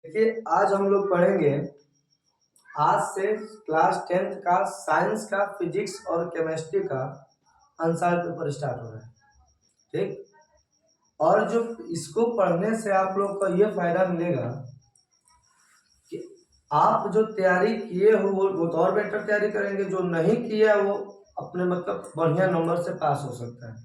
देखिए आज हम लोग पढ़ेंगे। आज से क्लास 10th का साइंस का फिजिक्स और केमिस्ट्री का आंसर पेपर स्टार्ट हो रहा है। ठीक। और जो इसको पढ़ने से आप लोग को ये फायदा मिलेगा कि आप जो तैयारी किए हो वो तो और बेटर तैयारी करेंगे, जो नहीं किया वो अपने मतलब बढ़िया नंबर से पास हो सकता है।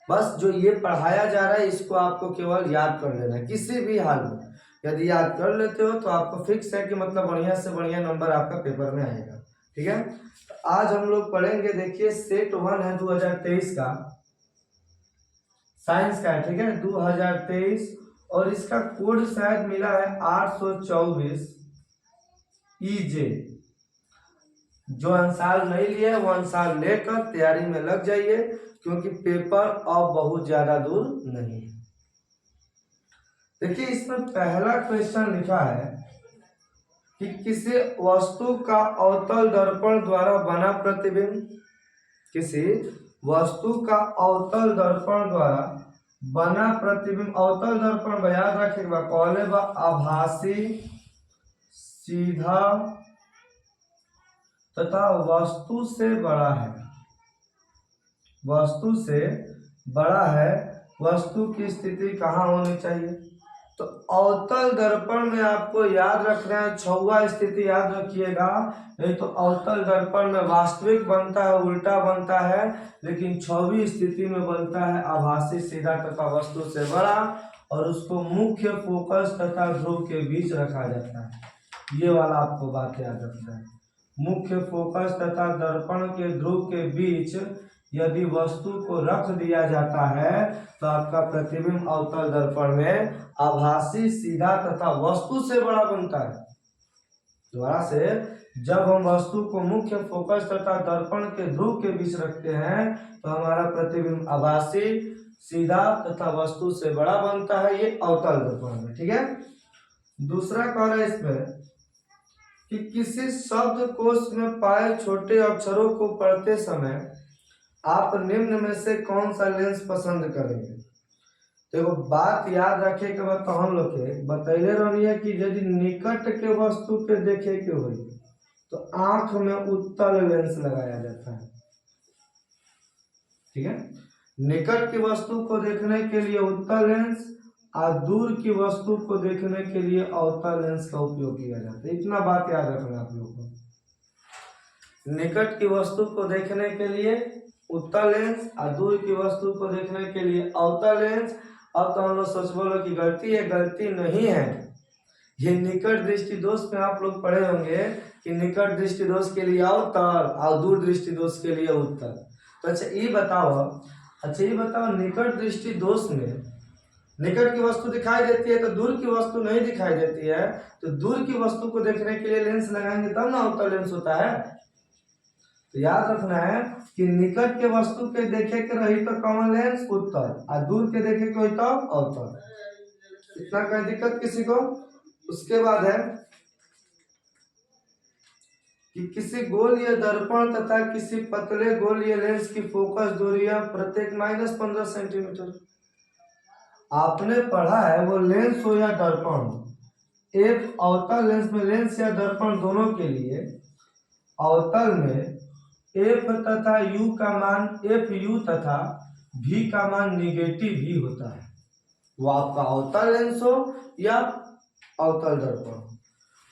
बस जो ये पढ़ाया जा रहा है इसको आपको केवल याद कर लेना है किसी भी हाल में। यदि याद कर लेते हो तो आपको फिक्स है कि मतलब बढ़िया से बढ़िया नंबर आपका पेपर में आएगा। ठीक है, तो आज हम लोग पढ़ेंगे। देखिए सेट 1 है 2023 का, साइंस का है। ठीक है, 2023 और इसका कोड शायद मिला है 824 EJ। जो आंसर नहीं लिया है वो आंसर लेकर तैयारी में लग जाइए, क्योंकि पेपर अब बहुत ज्यादा दूर नहीं है। देखिए इसमें पहला क्वेश्चन लिखा है कि किसी वस्तु का अवतल दर्पण द्वारा बना प्रतिबिंब, किसी वस्तु का अवतल दर्पण द्वारा बना प्रतिबिंब। अवतल दर्पण याद रखिएगा, कॉले व आभासी, सीधा तथा वस्तु से बड़ा है। वस्तु से बड़ा है। वस्तु की स्थिति कहाँ होनी चाहिए? तो अवतल दर्पण में आपको याद रखना है, 6वां स्थिति याद रखिएगा। नहीं तो अवतल दर्पण में वास्तविक बनता है, उल्टा बनता है, लेकिन 6वीं स्थिति में बनता है आभासी, सीधा तथा वस्तु से बड़ा, और उसको मुख्य फोकस तथा ध्रुव के बीच रखा जाता है। ये वाला आपको बात याद रखना है। मुख्य फोकस तथा दर्पण के ध्रुव के बीच यदि वस्तु को रख दिया जाता है तो आपका प्रतिबिंब अवतल दर्पण में आभासी, सीधा तथा वस्तु से बड़ा बनता है। दोबारा से, जब हम वस्तु को मुख्य फोकस तथा दर्पण के ध्रुव के बीच रखते हैं तो हमारा प्रतिबिंब आभासी, सीधा तथा वस्तु से बड़ा बनता है। ये अवतल दर्पण में। ठीक है, दूसरा कौन है इसमें कि किसी शब्द कोश में पाए छोटे अक्षरों को पढ़ते समय आप निम्न में से कौन सा लेंस पसंद करेंगे? देखो बात याद रखे के बाद तो हम लोग के बतैले रहनी है कि यदि निकट के वस्तु के देखे के हो तो आंख में उत्तल लेंस लगाया जाता है। ठीक है, निकट की वस्तु को देखने के लिए उत्तल लेंस और दूर की वस्तु को देखने के लिए अवतल लेंस का उपयोग किया जाता है। इतना बात याद रखना आप लोगों को। निकट की वस्तु को देखने के लिए उत्तल लेंस और दूर की वस्तु को देखने के लिए अवतल लेंस। अब तो हम लोग सोच बोलो कि गलती है, गलती नहीं है। ये निकट दृष्टि दोष में आप लोग पढ़े होंगे कि निकट दृष्टि दोष के लिए अवतल और दूर दृष्टि दोष के लिए उत्तल। तो अच्छा ये बताओ निकट दृष्टि दोष में निकट की वस्तु दिखाई देती है तो दूर की वस्तु नहीं दिखाई देती है, तो दूर की वस्तु को देखने के लिए लेंस लगाएंगे तब ना अवतल लेंस होता है। तो याद रखना है कि निकट के वस्तु के देखे के रही तो कौन लेंस? उत्तल, और दूर के देखे के हुई तो अवतल। इतना कोई दिक्कत किसी को? उसके बाद है कि किसी गोलीय दर्पण तथा किसी पतले गोलीय लेंस की फोकस दूरियां प्रत्येक -15 सेंटीमीटर। आपने पढ़ा है वो लेंस हो या दर्पण हो, एक अवतल लेंस में लेंस या दर्पण दोनों के लिए अवतल में एफ तथा यू का मान, एफ यू तथा भी का मान निगेटिव ही होता है। वो आपका अवतल लेंस हो या अवतल दर्पण।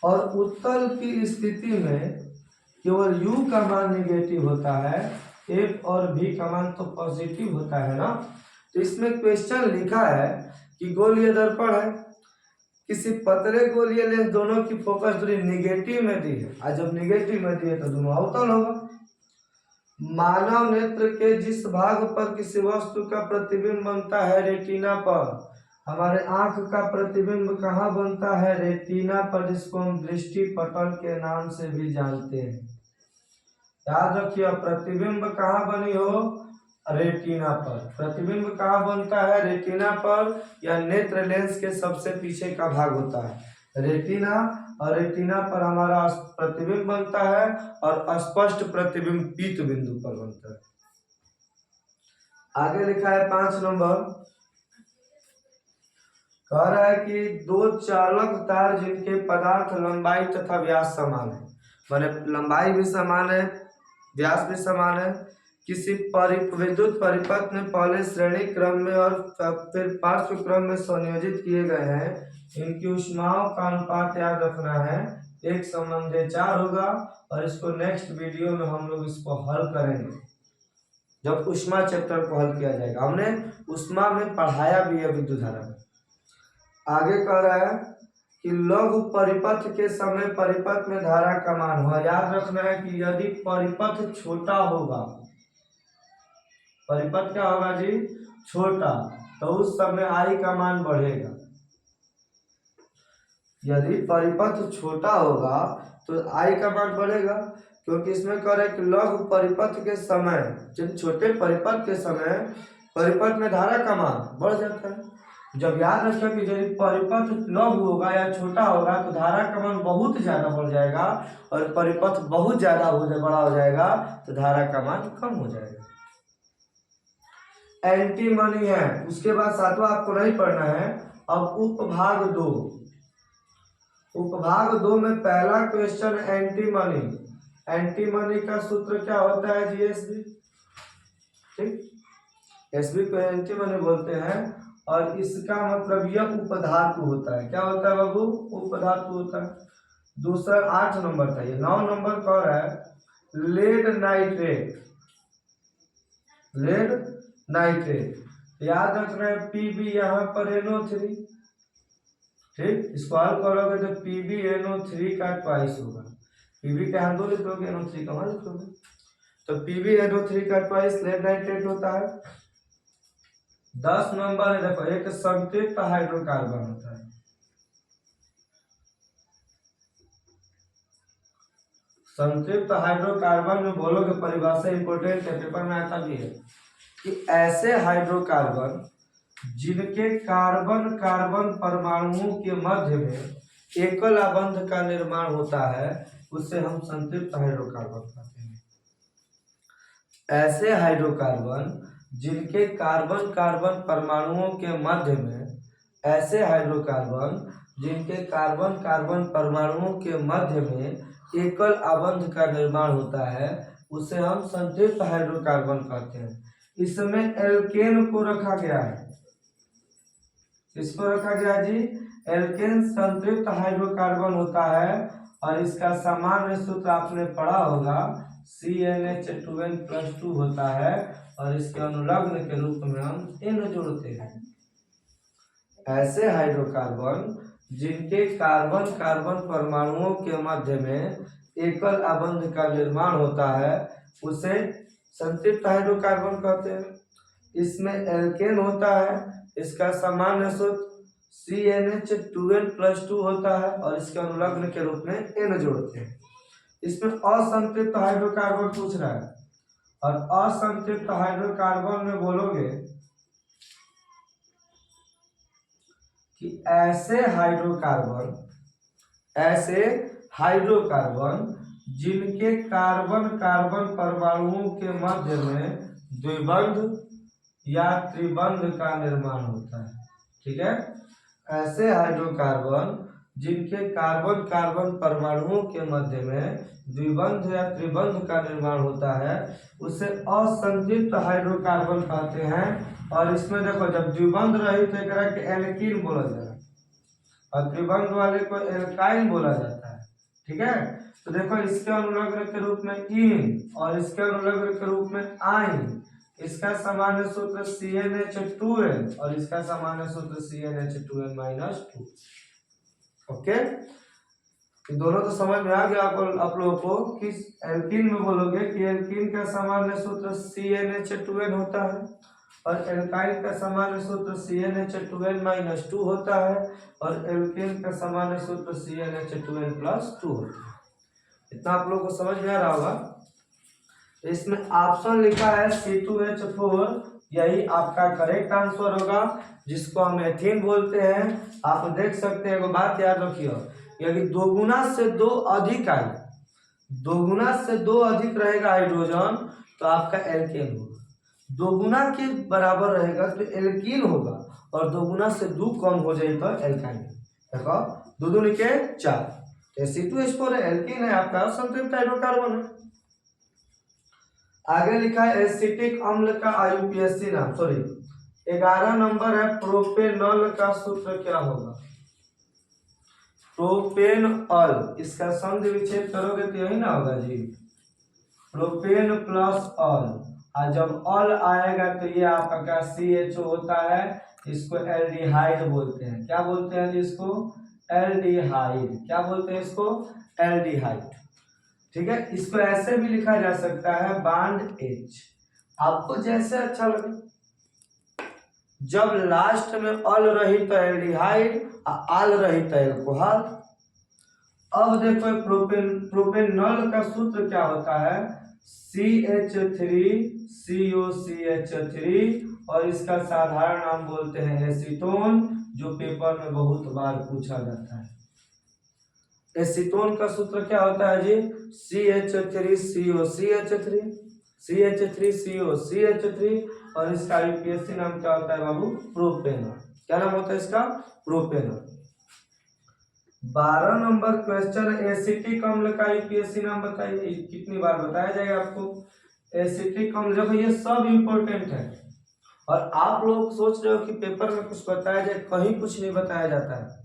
और उत्तल की स्थिति में केवल यू का मान निगेटिव होता है, एफ और भी का मान तो पॉजिटिव होता है ना। तो इसमें क्वेश्चन लिखा है कि गोलीय दर्पण है, किसी पतले गोलीय लेंस दोनों की फोकस दूरी निगेटिव में दी है, और जब निगेटिव में दी है तो दोनों अवतल होगा। मानव नेत्र के जिस भाग पर किसी वस्तु का प्रतिबिंब बनता है रेटिना पर, हमारे आंख का प्रतिबिंब कहाँ बनता है? रेटिना पर, जिसको हम दृष्टि पटल के नाम से भी जानते हैं। याद रखिए प्रतिबिंब कहाँ बनी हो? रेटिना पर। प्रतिबिंब कहाँ बनता है? रेटिना पर, या नेत्र लेंस के सबसे पीछे का भाग होता है रेटिना, और रेटिना पर हमारा प्रतिबिंब बनता है, और स्पष्ट प्रतिबिंब पीत बिंदु पर बनता है। आगे लिखा है 5 नंबर कह रहा है कि दो चालक तार जिनके पदार्थ लंबाई तथा व्यास समान है, माने लंबाई भी समान है, व्यास भी समान है, किसी विद्युत परिपथ में पहले श्रेणी क्रम में और फिर पार्श्व क्रम में संयोजित किए गए हैं, इनकी ऊष्माओं का अनुपात याद रखना है 1:4 होगा। और इसको नेक्स्ट वीडियो में हम लोग इसको हल करेंगे, जब ऊष्मा चैप्टर को हल किया जाएगा। हमने ऊष्मा में पढ़ाया भी है विद्युत धारा में। आगे कह रहा है कि लघु परिपथ के समय परिपथ में धारा का मान हो। याद रखना है कि यदि परिपथ छोटा होगा, परिपथ क्या होगा जी, छोटा, तो उस समय आई का मान बढ़ेगा। यदि परिपथ छोटा होगा तो आई का मान बढ़ेगा, क्योंकि इसमें कह रहे हैं कि लघु परिपथ के समय, जब छोटे परिपथ के समय परिपथ में धारा का मान बढ़ जाता है। जब याद रखें कि यदि परिपथ लघु होगा या छोटा होगा तो धारा का मान बहुत ज्यादा बढ़ जाएगा, और परिपथ बहुत ज्यादा बड़ा हो जाएगा तो धारा का मान कम हो जाएगा। एंटी मनी है, उसके बाद सातवां आपको नहीं पढ़ना है। अब उपभाग 2, उपभाग 2 में पहला question anti money. Anti money का सूत्र क्या होता है जी, एसबी, ठीक, एसबी को एंटी मनी बोलते हैं। और इसका मतलब यह उपधातु होता है। क्या होता है बाबू, उपधातु होता है। दूसरा 8 नंबर था, ये 9 नंबर कह रहा है लेड नाइट्रेट, लेड नाइट्रेट। याद रखना है पीबी यहाँ पर NO3, ठीक, इसको हल करोगे तो पीबी NO3 का ट्वाइस होगा। पीबी का यहाँ 2 लिख लोगे, NO3 का 1 लिख लोगे, तो पीबी NO3 का ट्वाइस लेड नाइट्रेट होता है। 10 नंबर है, देखो एक संतृप्त हाइड्रोकार्बन होता है। संतृप्त हाइड्रोकार्बन में बोलोगे परिभाषा इंपोर्टेंट है, पेपर में आता भी है कि ऐसे हाइड्रोकार्बन जिनके कार्बन कार्बन परमाणुओं के मध्य में एकल आबंध का निर्माण होता है, उसे हम संतृप्त हाइड्रोकार्बन कहते हैं। ऐसे हाइड्रोकार्बन जिनके कार्बन कार्बन परमाणुओं के मध्य में, ऐसे हाइड्रोकार्बन जिनके कार्बन कार्बन परमाणुओं के मध्य में एकल आबंध का निर्माण होता है, उसे हम संतृप्त हाइड्रोकार्बन कहते हैं। इसमें एल्केन को रखा गया है, इसको रखा गया जी, एल्केन संतृप्त हाइड्रोकार्बन होता है। और इसका सामान्य सूत्र आपने पढ़ा होगा, CnH2n+2 होता है, और इसके अनुलग्न के रूप में हम N जोड़ते हैं। ऐसे हाइड्रोकार्बन जिनके कार्बन कार्बन परमाणुओं के मध्य में एकल आबंध का निर्माण होता है, उसे संतृप्त हाइड्रोकार्बन कहते हैं। इसमें एल्केन होता है, इसका सामान्य सूत्र CnH2n+2 होता है, और इसके अनुलग्न के रूप में N जोड़ते हैं। इसमें असंतृप्त हाइड्रोकार्बन पूछ रहा है, और असंतृप्त हाइड्रोकार्बन में बोलोगे कि ऐसे हाइड्रोकार्बन जिनके कार्बन कार्बन परमाणुओं के मध्य में द्विबंध या त्रिबंध का निर्माण होता है, ठीक है। ऐसे हाइड्रोकार्बन जिनके कार्बन कार्बन परमाणुओं के मध्य में द्विबंध या त्रिबंध का निर्माण होता है, उसे असंतृप्त हाइड्रोकार्बन कहते हैं। और इसमें देखो, जब द्विबंध रही तो एक एल्कीन बोला जाएगा, और त्रिबंध वाले को एल्काइन बोला जाता है, ठीक है। तो देखो, इसके अनुलग्न के रूप में इन और इसके अनुलग्न के रूप में आइन। इसका सामान्य सूत्र CnH2n और इसका सामान्य सूत्र CnH2n-2। ओके, दोनों तो समझ में आ गया आप लोगों को कि एल्कीन में बोलोगे कि एल्कीन का सामान्य सूत्र CnH2n होता है, और एल्काइल का सामान्य सूत्र CnH2n-2 होता है, और एल्केन का सामान्य सूत्र CnH2n+2 होता है। इतना आप लोगों को समझ में आ रहा होगा। इसमें ऑप्शन लिखा है C2H4, यही आपका करेक्ट आंसर होगा, जिसको हम एथीन बोलते हैं। आप देख सकते हैं, एगो बात याद रखिए, यदि 2 गुना से 2 अधिक आई, 2 गुना से 2 अधिक रहेगा हाइड्रोजन, तो आपका एल्केन होगा। दोगुना के बराबर रहेगा तो एल्कीन होगा, और दोगुना से दो कम हो जाए तो एल्काइन। देखो दो दूनी के 4, Ac2H4 है, एल्कीन है आपका, संतृप्त हाइड्रोकार्बन है। आगे लिखा है एसिटिक अम्ल का आईयूपीएसी नाम, सॉरी 11 नंबर है, प्रोपेनॉल का सूत्र क्या होगा? प्रोपेनॉल, इसका संधि विच्छेद करोगे तो यही ना होगा जी, प्रोपेन प्लस ऑल, और जब ऑल आएगा तो ये आपका CHO होता है, इसको एल्डिहाइड बोलते हैं। क्या बोलते हैं जी इसको? एल्डिहाइड। क्या बोलते हैं इसको? एल्डिहाइड। ठीक है, इसको ऐसे भी लिखा जा सकता है बांड H, आपको जैसे अच्छा लगे। जब लास्ट में ऑल रही तो एल्डिहाइड, आल रही तो एल्कोहल। अब देखो प्रोपेनॉल का सूत्र क्या होता है? CH3COCH3, और इसका साधारण नाम बोलते हैं एसीटोन, जो पेपर में बहुत बार पूछा जाता है। एसीटोन का सूत्र क्या होता है जी? CH3COCH3, CH3COCH3, और इसका यूपीएससी नाम क्या होता है बाबू? प्रोपेनॉल। क्या नाम होता है इसका? प्रोपेनॉल। 12 नंबर क्वेश्चन, एसिटिक अम्ल का यूपीएससी नाम बताइए। कितनी बार बताया जाएगा आपको? एसिटिक अम्ल, देखो ये सब इंपॉर्टेंट है, और आप लोग सोच रहे हो कि पेपर में कुछ बताया जाए, कहीं कुछ नहीं बताया जाता है।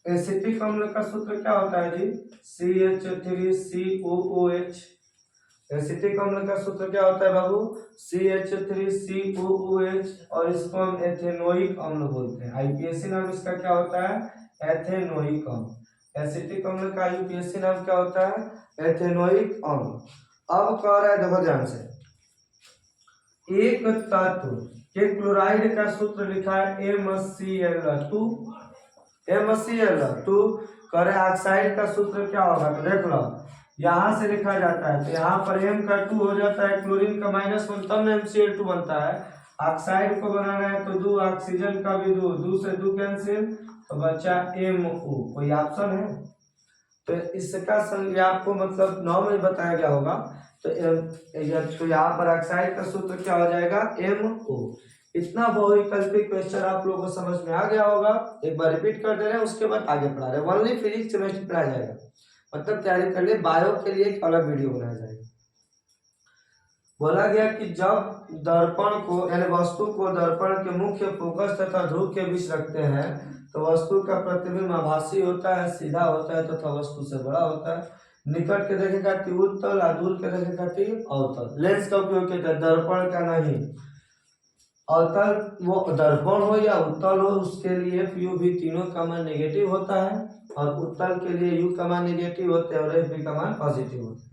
एसिटिक अम्ल का सूत्र क्या होता है जी? CH3COOH। एसिटिक अम्ल का सूत्र क्या होता है बाबू? CH3COOH, और इसको हम एथेनोइक अम्ल बोलते हैं। आईपीएससी नाम इसका क्या होता है? एथेनोइक अम्ल। एसिटिक अम्ल का आईपीएससी नाम क्या होता है? एथेनोइक अम्ल। अब कह रहा है, देखो ध्यान से, एक तत्व के क्लोराइड का सूत्र लिखा है MCl2, MCl2। कह रहे ऑक्साइड का सूत्र क्या होगा? तो देख लो, यहां से लिखा जाता है तो यहाँ पर M का 2 हो जाता है, क्लोरीन का -1, तब में MCl2 बनता है। ऑक्साइड को बनाना है तो 2, ऑक्सीजन का भी 2, 2 से 2 कैंसिल, तो बचा MO। कोई ऑप्शन है? तो इसका संज्ञा आपको मतलब 9 में बताया गया होगा। तो यहाँ पर ऑक्साइड का सूत्र क्या हो जाएगा? MO। इतना बहुविकल्पिक क्वेश्चन आप लोगों को समझ में आ गया होगा। एक बार रिपीट कर दे रहे हैं, उसके बाद आगे पढ़ा रहे हैं। ओनली फिजिक्स केमिस्ट्री पढ़ाया जाएगा, मतलब तैयारी कर लिए। बायो के लिए एक अलग वीडियो बनाया जाएगा। बोला गया कि जब दर्पण को, यानी वस्तु को दर्पण के मुख्य फोकस तथा ध्रुव के बीच रखते हैं तो वस्तु का प्रतिबिंब आभासी होता है, सीधा होता है तथा वस्तु से बड़ा होता है। निकट के देखेगा कि उत्तल, और दूर के देखेगा कि अवतल। लेंस का उपयोग किया है, दर्पण का नहीं। अवतल वो दर्पण हो या उत्तल हो, उसके लिए U भी तीनों का मान नेगेटिव होता है, और उत्तल के लिए U का मान नेगेटिव होता है और F का मान पॉजिटिव होता है।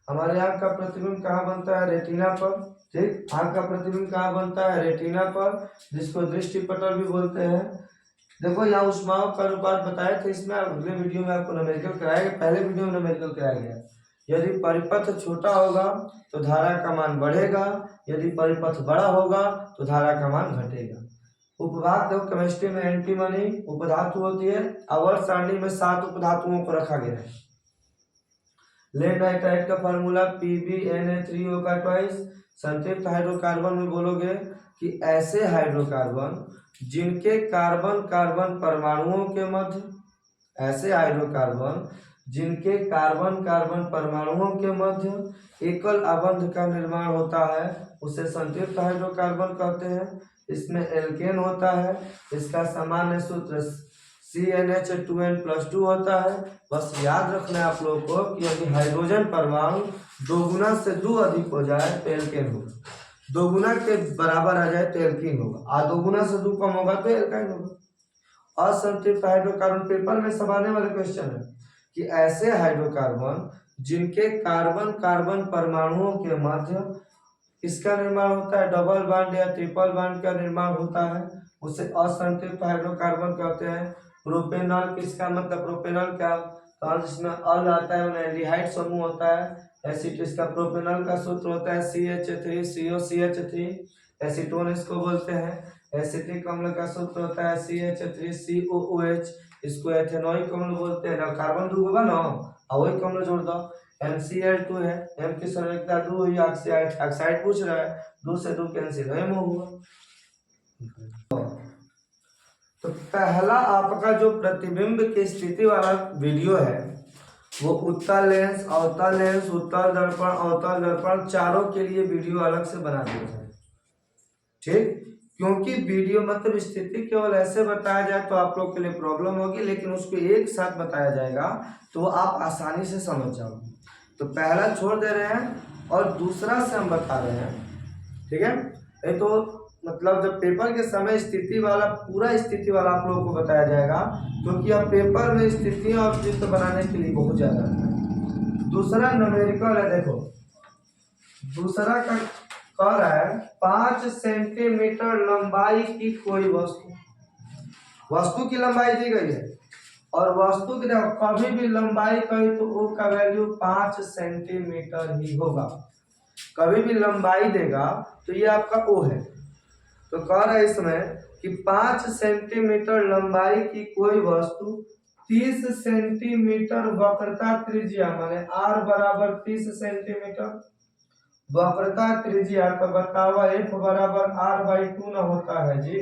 हमारे आँख का प्रतिबिंब कहाँ बनता है? रेटिना पर। ठीक, आँख का प्रतिबिंब कहाँ बनता है? रेटिना पर, जिसको दृष्टि पटल भी बोलते हैं। देखो यहाँ ऊष्माओं का अनुपात बताए थे, इसमें अगले वीडियो में आपको न्यूमेरिकल कराया गया, पहले वीडियो में न्यूमेरिकल कराया गया। यदि परिपथ छोटा होगा तो धारा का मान बढ़ेगा, यदि परिपथ बड़ा होगा तो धारा का मान घटेगा। उपभाग देखो केमिस्ट्री में एंटीमनी उपधातु होती है। आवर्त सारणी में 7 उपधातुओं को रखा गया है। लेड नाइट्राइड का फार्मूला PbNa3O का ट्वाइस। संतृप्त हाइड्रोकार्बन में बोलोगे कि ऐसे हाइड्रोकार्बन जिनके कार्बन कार्बन परमाणुओं के मध्य, ऐसे हाइड्रोकार्बन जिनके कार्बन कार्बन परमाणुओं के मध्य एकल आबंध का निर्माण होता है, उसे संतृप्त हाइड्रोकार्बन कहते हैं। इसमें एल्केन होता है, इसका सामान्य सूत्र CnH2n+2 होता है। बस याद रखना है आप लोगों को कि यदि हाइड्रोजन परमाणु 2 गुना से 2 अधिक हो जाए तो एल्केन होगा, 2 गुना के बराबर आ जाए तो एल्कीन होगा, और 2 गुना से 2 कम होगा तो एल्काइन होगा। असंतृप्त हाइड्रोकार्बन पेपर में सब आने वाले क्वेश्चन है कि ऐसे हाइड्रोकार्बन जिनके कार्बन कार्बन परमाणुओं के मध्य इसका निर्माण होता है, डबल बॉन्ड या ट्रिपल बॉन्ड का निर्माण होता है, उसे असंतृप्त हाइड्रोकार्बन कहते हैं। प्रोपेनॉल किसका मतलब? प्रोपेनॉल का तो जिसमें अल आता है एल्डिहाइड समूह होता है। एसिड इसका प्रोपेनॉल का सूत्र होता है CH3COCH3। एसीटोन इसको बोलते हैं। एसिटिक अम्ल का सूत्र होता है CH3COOH, इसको एथेनोइक अम्ल बोलते हैं। कार्बन 2 होगा ना, और वही अम्ल जोड़ दो। MCl2 है, M की संरचना 2 हुई, ऑक्साइड पूछ रहा है, 2 से 2 कैंसिल, M हुआ। तो पहला आपका जो प्रतिबिंब की स्थिति वाला वीडियो है वो उत्तल लेंस, अवतल लेंस, उत्तल दर्पण, अवतल दर्पण चारों के लिए वीडियो अलग से बना दिया जाए, ठीक। क्योंकि वीडियो मतलब स्थिति केवल ऐसे बताया जाए तो आप लोग के लिए प्रॉब्लम होगी, लेकिन उसको एक साथ बताया जाएगा तो आप आसानी से समझ जाओगे। तो पहला छोड़ दे रहे हैं और दूसरा से हम बता रहे हैं, ठीक है। ये तो मतलब जब पेपर के समय स्थिति वाला पूरा स्थिति वाला आप लोगों को बताया जाएगा, क्योंकि अब पेपर में स्थितियां और चित्र बनाने के लिए बहुत ज्यादा है। दूसरा न्यूमेरिकल है, देखो दूसरा का कह रहा है 5 सेंटीमीटर लंबाई की कोई वस्तु की लंबाई दी गई है और वस्तु की देखो कभी भी लंबाई कही तो ओ का वैल्यू 5 सेंटीमीटर ही होगा। कभी भी लंबाई देगा तो ये आपका ओ है। तो कह रहा है इसमें कि 5 सेंटीमीटर लंबाई की कोई वस्तु 30 सेंटीमीटर वक्रता त्रिज्या माने r बराबर 30 सेंटीमीटर वक्रता त्रिज्या का बतावा f बराबर r/2 न होता है जी।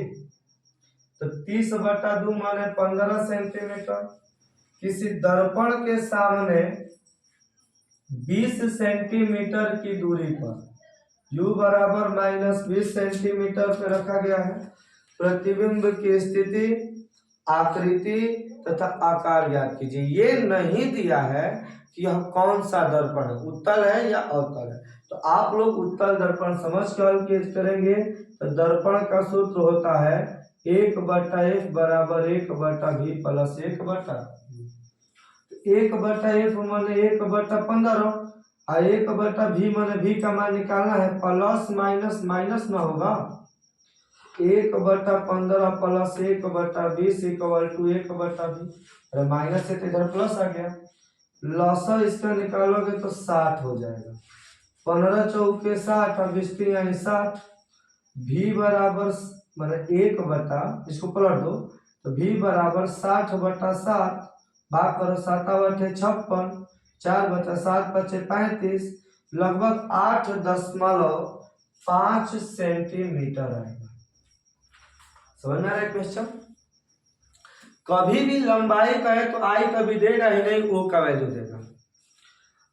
तो 30/2 माने 15 सेंटीमीटर किसी दर्पण के सामने 20 सेंटीमीटर की दूरी पर u बराबर -20 सेंटीमीटर पे रखा गया है। प्रतिबिंब की स्थिति, आकृति तथा आकार ज्ञात कीजिए। ये नहीं दिया है कि यह कौन सा दर्पण है, उत्तल है या अवतल है। तो आप लोग उत्तल दर्पण समझ के हल करेंगे। तो दर्पण का सूत्र होता है 1/f बराबर 1/v प्लस 1/1/f माने 1/15 और 1/v माने v का मान निकालना है, प्लस माइनस माइनस ना होगा, 1/15 प्लस 1/20 इक्वल टू 1/v। अरे माइनस से तो इधर प्लस आ गया, लॉसा इसका निकालोगे तो 60 हो जाएगा। 15 चौके 60 और 20 यानी 60। v बराबर माने 1 इसको पलट दो तो v बराबर 60/7 भाग करो 7/56 4/7 बचे 35 लगभग 8.5 सेंटीमीटर आएगा। समझ में आ रहा है क्वेश्चन। कभी भी लंबाई कहे तो आई कभी देगा ही नहीं, ओ का वैल्यू देगा।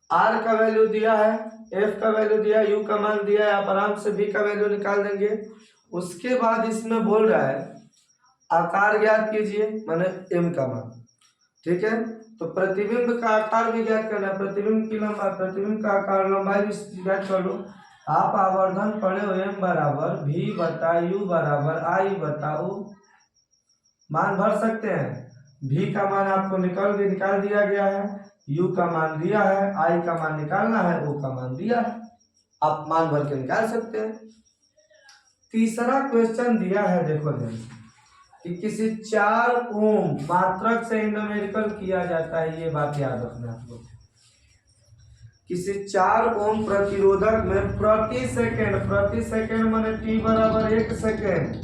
आर का वैल्यू दिया है, एफ का वैल्यू दिया है, यू का मान दिया है, आप आराम से भी का वैल्यू निकाल देंगे। उसके बाद इसमें बोल रहा है आकार ज्ञात कीजिए माने एम का मान, ठीक है। तो प्रतिबिंब का आकार भी ज्ञात करना है, प्रतिबिंब की लंबाई, प्रतिबिंब का आकार लंबाई भी ज्ञात कर लो। आप आवर्धन पढ़े हो एम बराबर v बटा यू बराबर आई बटा ओ, मान भर सकते हैं। v का मान आपको निकाल दिया गया है, u का मान दिया है, i का मान निकालना है, o का मान दिया है, आप मान भर के निकाल सकते हैं। तीसरा क्वेश्चन दिया है, देखो कि किसी 4 ओम मात्रक से न्यूमेरिकल किया जाता है, ये बात याद रखना आपको। किसी 4 ओम प्रतिरोधक में प्रति सेकेंड माने t बराबर 1 सेकेंड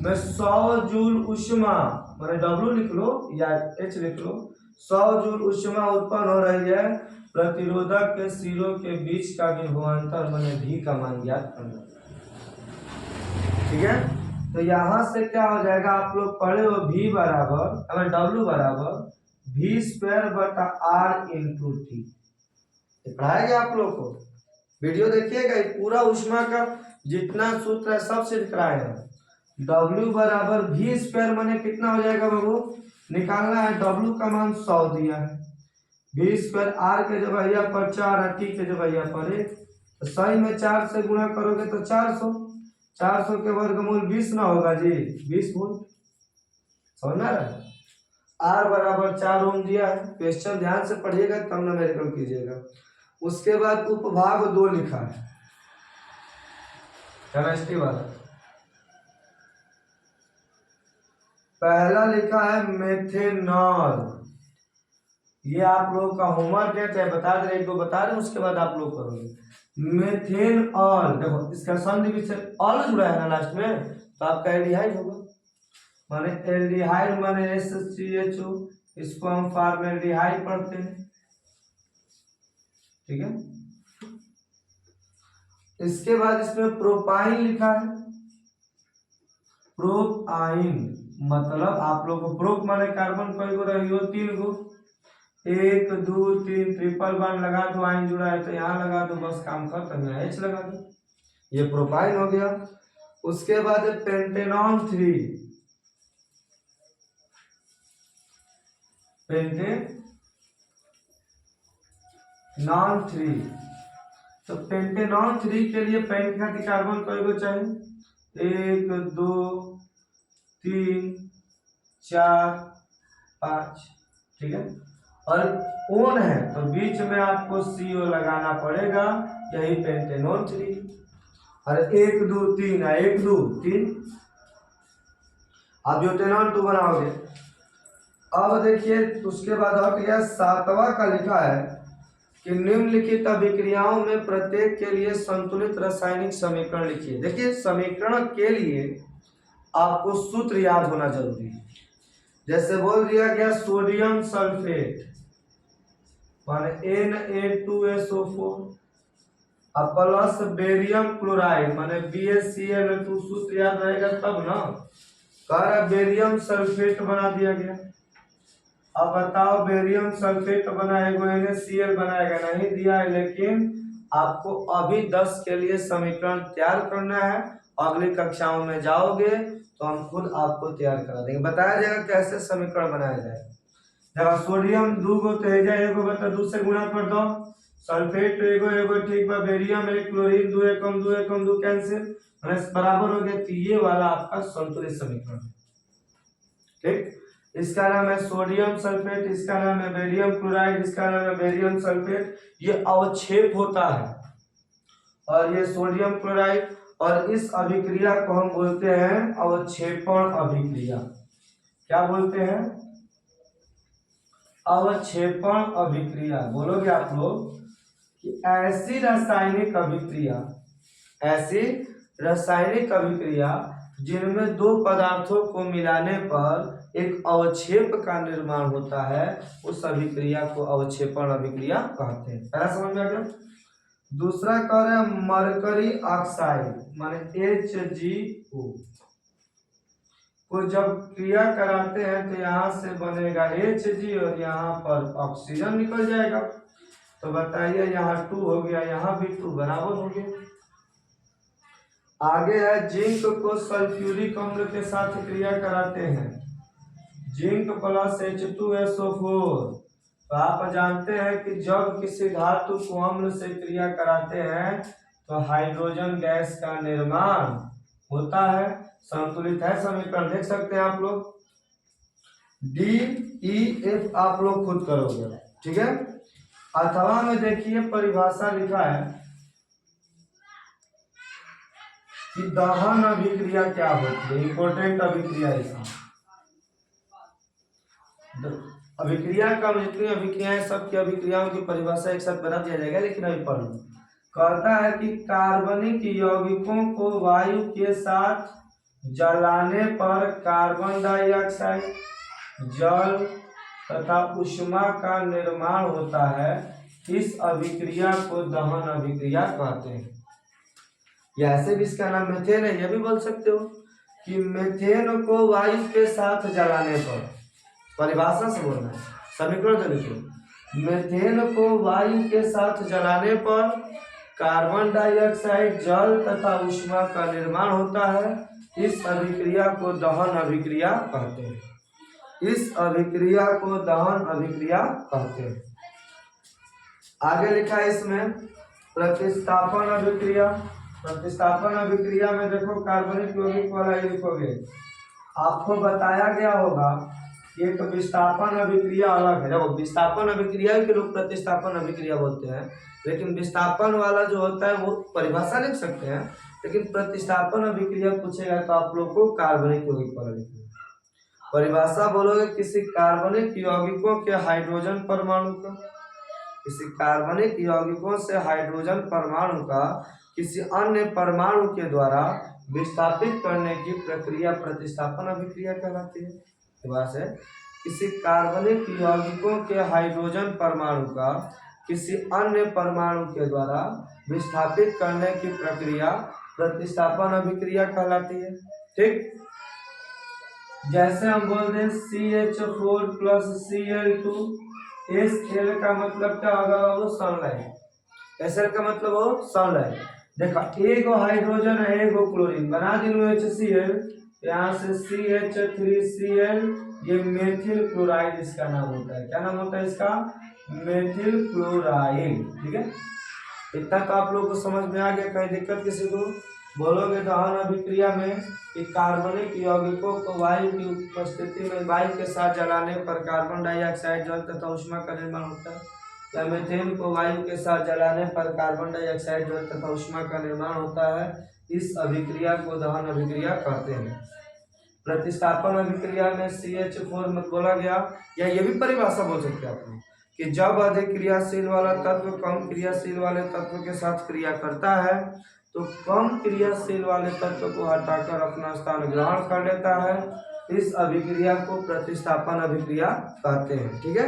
में 100 जूल ऊष्मा माने W लिख लो या H लिख लो, 100 जूल ऊष्मा उत्पन्न हो रही है। प्रतिरोधक के सिरों के बीच का विभवांतर माने v का मान ज्ञात करना, ठीक है। तो यहां से क्या हो जाएगा, आप लोग पढ़े हो v बराबर W बराबर v² / r × t, पढ़ाया गया आप लोग को। वीडियो देखिएगा, पूरा ऊष्मा का जितना सूत्र है सब सिद्ध कराए हैं। W बराबर v² माने कितना हो जाएगा बाबू, निकालना है। W का मान 100 दिया है, v² r के जगह पर 4 और t के जगह पर 1, तो 100 में 4 से गुणा करोगे तो 400 के वर्गमूल 20 ना होगा जी, 20 वोल्ट। समझ में आ रहा है। R बराबर 4 ओम दिया है। क्वेश्चन ध्यान से पढ़िएगा तब न्यूमेरिकल कीजिएगा। उसके बाद उपभाग 2 लिखा है केमिस्ट्री वाला। पहला लिखा है मेथेनॉल, ये आप लोग का होमवर्क है, चाहे बता दे एक दो बता रहे उसके बाद आप लोग करोगे। मेथेनॉल देखो इसका संधि विच्छेद ऑल जुड़ा है ना लास्ट में, तो आपका एल्डिहाइड होगा माने एल्डिहाइड माने SCHO, इसको हम फॉर्मेल्डिहाइड पढ़ते हैं। ठीक है। इसके बाद इसमें प्रोपाइन लिखा है। प्रोपाइन मतलब आप लोग को प्रोप माने कार्बन कई गो रही हो, 3 गो, 1 2 3, ट्रिपल बॉन्ड लगा दो, आइन जुड़ा है तो यहाँ लगा दो, बस काम खत्म, यहाँ H लगा दो, ये प्रोपाइन हो गया। उसके बाद पेंटेनॉन 3, पेंटेनॉन 3, तो पेंटेनॉन 3 के लिए पेंट खातिर कार्बन कई गो चाहिए, 1 2 3 4 5, ठीक है। और ओन है तो बीच में आपको CO लगाना पड़ेगा, यही पेंटेनॉन 3। और 1 2 3 है, 1 2 3, आप ब्यूटेनॉन 2 बनाओगे। अब देखिए उसके बाद हट गया 7वां का लिखा है कि निम्नलिखित अभिक्रियाओं में प्रत्येक के लिए संतुलित रासायनिक समीकरण लिखिए। देखिए समीकरण के लिए आपको सूत्र याद होना जरूरी है। जैसे बोल दिया गया सोडियम सल्फेट माने Na2SO4 अब प्लस बेरियम क्लोराइड माने BaCl2, सूत्र याद रहेगा तब ना। कह बेरियम सल्फेट बना दिया गया। अब बताओ बेरियम सल्फेट बनाएगा NaCl बनाएगा, नहीं दिया है, लेकिन आपको अभी 10 के लिए समीकरण तैयार करना है। अगली कक्षाओं में जाओगे तो हम खुद आपको तैयार करा देंगे, बताया जाएगा कैसे समीकरण बनाया जाए। जब सोडियम 2 गो तो हेजा 1 बटा 2 से गुणा कर दो, सल्फेट 1 ठीक बा, बेरियम 1, क्लोरीन 2 एकम 2 एकम 2 कैंसिल, बराबर हो गया। तो ये वाला आपका संतुलित समीकरण, ठीक। इसका नाम है सोडियम सल्फेट, इसका नाम है बेरियम क्लोराइड, इसका नाम है बेरियम सल्फेट। ये अवक्षेप होता है और ये सोडियम क्लोराइड, और इस अभिक्रिया को हम बोलते हैं अवक्षेपण अभिक्रिया। क्या बोलते हैं? अवक्षेपण अभिक्रिया। बोलोगे आप लोग कि ऐसी रासायनिक अभिक्रिया जिनमें 2 पदार्थों को मिलाने पर एक अवक्षेप का निर्माण होता है, उस अभिक्रिया को अवक्षेपण अभिक्रिया कहते हैं। पहला समझ में आ गया। दूसरा कह रहे हैं मरकरी ऑक्साइड माने HgO को जब क्रिया कराते हैं तो यहाँ से बनेगा Hg और यहाँ पर ऑक्सीजन निकल जाएगा। तो बताइए यहाँ 2 हो गया, यहाँ भी 2 बराबर हो गया। आगे है जिंक को सल्फ्यूरिक अम्ल के साथ क्रिया कराते हैं, जिंक प्लस H2SO4। तो आप जानते हैं कि जब किसी धातु को अम्ल से क्रिया कराते हैं तो हाइड्रोजन गैस का निर्माण होता है। संतुलित है समीकरण, देख सकते हैं आप लोग। DEF आप लोग खुद करोगे, ठीक है। अथवा में देखिए परिभाषा लिखा है कि दहन अभिक्रिया क्या होती है, इंपॉर्टेंट अभिक्रिया। इसमें अभिक्रिया का जितनी अभिक्रियाएं सबकी अभिक्रियाओं की परिभाषा एक साथ बना दिया जाएगा, लेकिन अभी पढ़ लो। कहता है कि कार्बनिक यौगिकों को वायु के साथ जलाने पर कार्बन डाइऑक्साइड, जल तथा ऊष्मा का निर्माण होता है। इस अभिक्रिया को दहन अभिक्रिया कहते हैं। या ऐसे भी इसका नाम मेथेन है, यह भी बोल सकते हो कि मेथेन को वायु के साथ जलाने पर, परिभाषा से बोलना है, समीकरण तो लिखो। मेथेन को वायु के साथ जलाने पर कार्बन डाइऑक्साइड, जल तथा ऊष्मा का निर्माण होता है। इस अभिक्रिया को दहन अभिक्रिया कहते हैं। इस अभिक्रिया को दहन अभिक्रिया कहते हैं। आगे लिखा है इसमें प्रतिस्थापन अभिक्रिया। प्रतिस्थापन अभिक्रिया में देखो कार्बनिक यौगिक वाला ही लिखोगे। आपको बताया गया होगा कि एक विस्थापन अभिक्रिया अलग है। देखो विस्थापन अभिक्रिया के लोग प्रतिस्थापन अभिक्रिया बोलते हैं, लेकिन विस्थापन वाला जो होता है वो परिभाषा लिख सकते हैं, लेकिन प्रतिस्थापन अभिक्रिया पूछेगा तो आप लोग को कार्बनिक यौगिक वाला लिखना है। परिभाषा बोलोगे किसी कार्बनिक यौगिकों के हाइड्रोजन परमाणु का, किसी कार्बनिक यौगिकों से हाइड्रोजन परमाणु का किसी अन्य परमाणु के द्वारा विस्थापित करने की प्रक्रिया प्रतिस्थापन अभिक्रिया कहलाती है। किसी कार्बनिक यौगिकों के हाइड्रोजन परमाणु का किसी अन्य परमाणु के द्वारा विस्थापित करने की प्रक्रिया प्रतिस्थापन अभिक्रिया कहलाती है। ठीक, जैसे हम बोल दें CH4 प्लस Cl2, SL का मतलब क्या होगा, वो सनलाइट। SL का मतलब हो सनलाइट। देखा, एगो हाइड्रोजन है, एगो क्लोरीन, बना दिलो HCl, यहाँ से CH3Cl, ये मेथिल क्लोराइड इसका नाम होता है। क्या नाम होता है इसका? Methyl chloride. ठीक है, इतना तो आप लोग को समझ में आ गया। कहीं दिक्कत किसी को? बोलोगे दहन अभिक्रिया में कि कार्बनिक यौगिकों को वायु की उपस्थिति में वायु के साथ जलाने पर कार्बन डाइऑक्साइड जल तथा ऊष्मा का निर्माण होता है, या मीथेन को वायु के साथ जलाने पर कार्बन डाइऑक्साइड जल तथा ऊष्मा का निर्माण होता है, इस अभिक्रिया को दहन अभिक्रिया कहते हैं। प्रतिस्थापन अभिक्रिया में CH4 मत बोला गया, या ये भी परिभाषा बोल सकते हैं आप कि जब अधिक क्रियाशील वाला तत्व कम क्रियाशील वाले तत्व के साथ क्रिया करता है तो कम क्रियाशील वाले तत्व को हटाकर अपना स्थान ग्रहण कर लेता है। इस अभिक्रिया को प्रतिस्थापन अभिक्रिया कहते हैं। ठीक है,